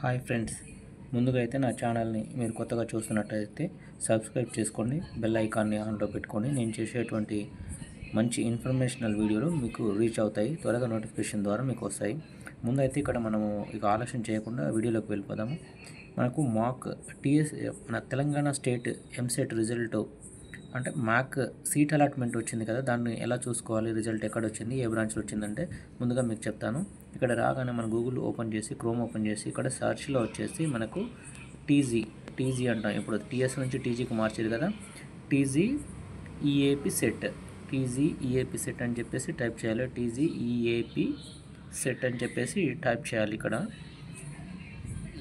Hi friends, ముందుగా అయితే నా ఛానల్ని మీరు కొత్తగా చూస్తున్నట్టయితే సబ్స్క్రైబ్ చేసుకోండి, బెల్ ఐకాన్ని ఆన్లో పెట్టుకొని నేను చేసేటువంటి మంచి ఇన్ఫర్మేషనల్ వీడియోలు మీకు రీచ్ అవుతాయి, త్వరగా నోటిఫికేషన్ ద్వారా మీకు వస్తాయి. ముందైతే ఇక్కడ మనము ఇక ఆలస్యం చేయకుండా వీడియోలోకి వెళ్ళిపోదాము. మనకు మాక్ టీఎస్ మన తెలంగాణ స్టేట్ ఎంసెట్ రిజల్ట్ అంటే మాక్ సీట్ అలాట్మెంట్ వచ్చింది కదా, దాన్ని ఎలా చూసుకోవాలి, రిజల్ట్ ఎక్కడ వచ్చింది, ఏ బ్రాంచ్లో వచ్చిందంటే ముందుగా మీకు చెప్తాను. ఇక్కడ రాగానే మన గూగుల్ ఓపెన్ చేసి క్రోమ్ ఓపెన్ చేసి ఇక్కడ సర్చ్లో వచ్చేసి మనకు టీజీ అంటాం. ఇప్పుడు టీఎస్ నుంచి టీజీకి మార్చేది కదా, టీజీ ఈఏపీ సెట్ అని చెప్పేసి టైప్ చేయాలి. టీజీ ఈఏపీ సెట్ అని చెప్పేసి టైప్ చేయాలి. ఇక్కడ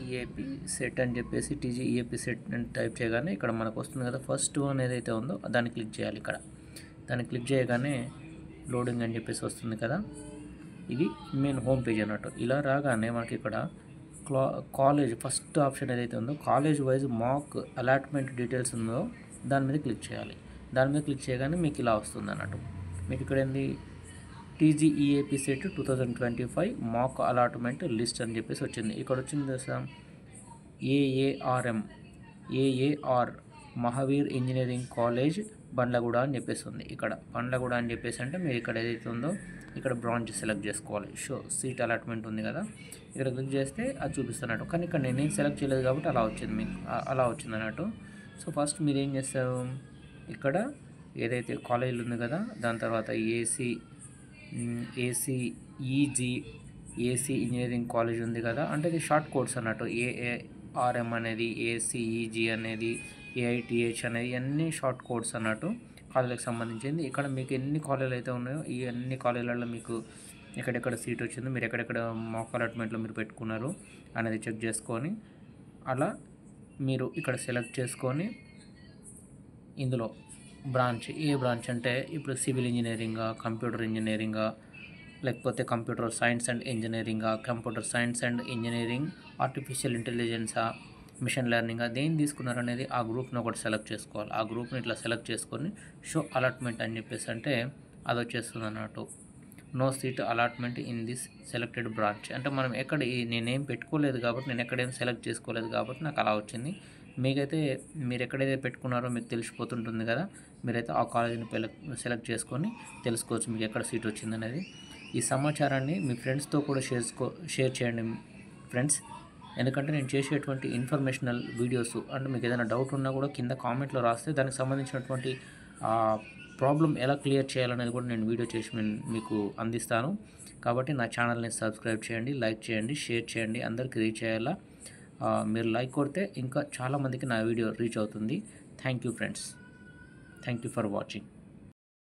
ఈఏపీ సెట్ అని చెప్పేసి టీజీ ఈఏపీ సెట్ అని టైప్ చేయగానే ఇక్కడ మనకు వస్తుంది కదా, ఫస్ట్ వన్ ఏదైతే ఉందో దాన్ని క్లిక్ చేయాలి. ఇక్కడ దాన్ని క్లిక్ చేయగానే లోడింగ్ అని చెప్పేసి వస్తుంది కదా, ఇది మెయిన్ హోమ్ పేజ్ అన్నట్టు. ఇలా రాగానే మనకి ఇక్కడ కాలేజ్ ఫస్ట్ ఆప్షన్ ఏదైతే ఉందో కాలేజ్ వైజ్ మాక్ అలాట్మెంట్ డీటెయిల్స్ ఉందో దాని మీద క్లిక్ చేయాలి. దాని మీద క్లిక్ చేయగానే మీకు ఇలా వస్తుంది అన్నట్టు. మీకు ఇక్కడ ఏంది TG EAP CET 2025 mock allotment list అని చెప్పేసి వచ్చింది. ఇక్కడ వచ్చింది దశ AR Mahaveer engineering college Bandlaguda అని చెప్పేసి ఉంది. ఇక్కడ బండ్లగూడ అని చెప్పేసి అంటే మీరు ఇక్కడ ఏదైతే ఉందో ఇక్కడ బ్రాంచ్ సెలెక్ట్ చేసుకోవాలి. సీట్ అలాట్మెంట్ ఉంది కదా, ఇక్కడ క్లిక్ చేస్తే అది చూపిస్తున్నట్టు. కానీ ఇక్కడ నేనేం సెలెక్ట్ చేయలేదు కాబట్టి అలా వచ్చింది, మీకు అలా వచ్చింది అన్నట్టు. సో ఫస్ట్ మీరు ఏం చేస్తారు, ఇక్కడ ఏదైతే కాలేజీలు ఉంది కదా దాని తర్వాత ఏసీ ఇంజనీరింగ్ కాలేజ్ ఉంది కదా, అంటే ఇది షార్ట్ కోడ్స్ అన్నట్టు. ఏఆర్ఎం అనేది, ఏసీఈజీ అనేది, ఏఐటిహెచ్ అనేది అన్నీ షార్ట్ కోడ్స్ అన్నట్టు కాలేజీలకు సంబంధించింది. ఇక్కడ మీకు ఎన్ని కాలేజీలు అయితే ఉన్నాయో ఈ అన్ని కాలేజీలలో మీకు ఎక్కడెక్కడ సీట్ వచ్చిందో, మీరు ఎక్కడెక్కడ మాక్ అలాట్మెంట్లో మీరు పెట్టుకున్నారు అనేది చెక్ చేసుకొని అలా మీరు ఇక్కడ సెలెక్ట్ చేసుకొని ఇందులో ఏ బ్రాంచ్ అంటే ఇప్పుడు సివిల్ ఇంజనీరింగా, కంప్యూటర్ ఇంజనీరింగా, లేకపోతే కంప్యూటర్ సైన్స్ అండ్ ఇంజనీరింగా, computer science and engineering, artificial ఇంటెలిజెన్సా, మిషన్ లెర్నింగ్ దేని తీసుకున్నారనేది ఆ గ్రూప్ని ఒకటి సెలెక్ట్ చేసుకోవాలి. ఆ గ్రూప్ని ఇట్లా సెలెక్ట్ చేసుకొని షో అలాట్మెంట్ అని చెప్పేసి అంటే అది వచ్చేస్తుంది అన్నట్టు. No seat allotment in this selected branch అంటే మనం నేనేం పెట్టుకోలేదు కాబట్టి, నేను ఎక్కడేం సెలెక్ట్ చేసుకోలేదు కాబట్టి నాకు అలా వచ్చింది. మీకైతే మీరు ఎక్కడైతే పెట్టుకున్నారో మీకు తెలిసిపోతుంటుంది కదా, మీరైతే ఆ కాలేజీని సెలెక్ట్ చేసుకొని తెలుసుకోవచ్చు మీకు ఎక్కడ సీట్ వచ్చింది అనేది. ఈ సమాచారాన్ని మీ ఫ్రెండ్స్తో కూడా షేర్ చేయండి ఫ్రెండ్స్, ఎందుకంటే నేను చేసేటువంటి ఇన్ఫర్మేషనల్ వీడియోస్ అంటే మీకు ఏదైనా డౌట్ ఉన్నా కూడా కింద కామెంట్లో రాస్తే దానికి సంబంధించినటువంటి ప్రాబ్లం ఎలా క్లియర్ చేయాలనేది కూడా నేను వీడియో చేసి మీకు అందిస్తాను. కాబట్టి నా ఛానల్ని సబ్స్క్రైబ్ చేయండి, లైక్ చేయండి, షేర్ చేయండి, అందరికీ రీచ్ అయ్యేలా. మీరు లైక్ కొడితే ఇంకా చాలామందికి నా వీడియో రీచ్ అవుతుంది. Thank you friends, thank you for watching.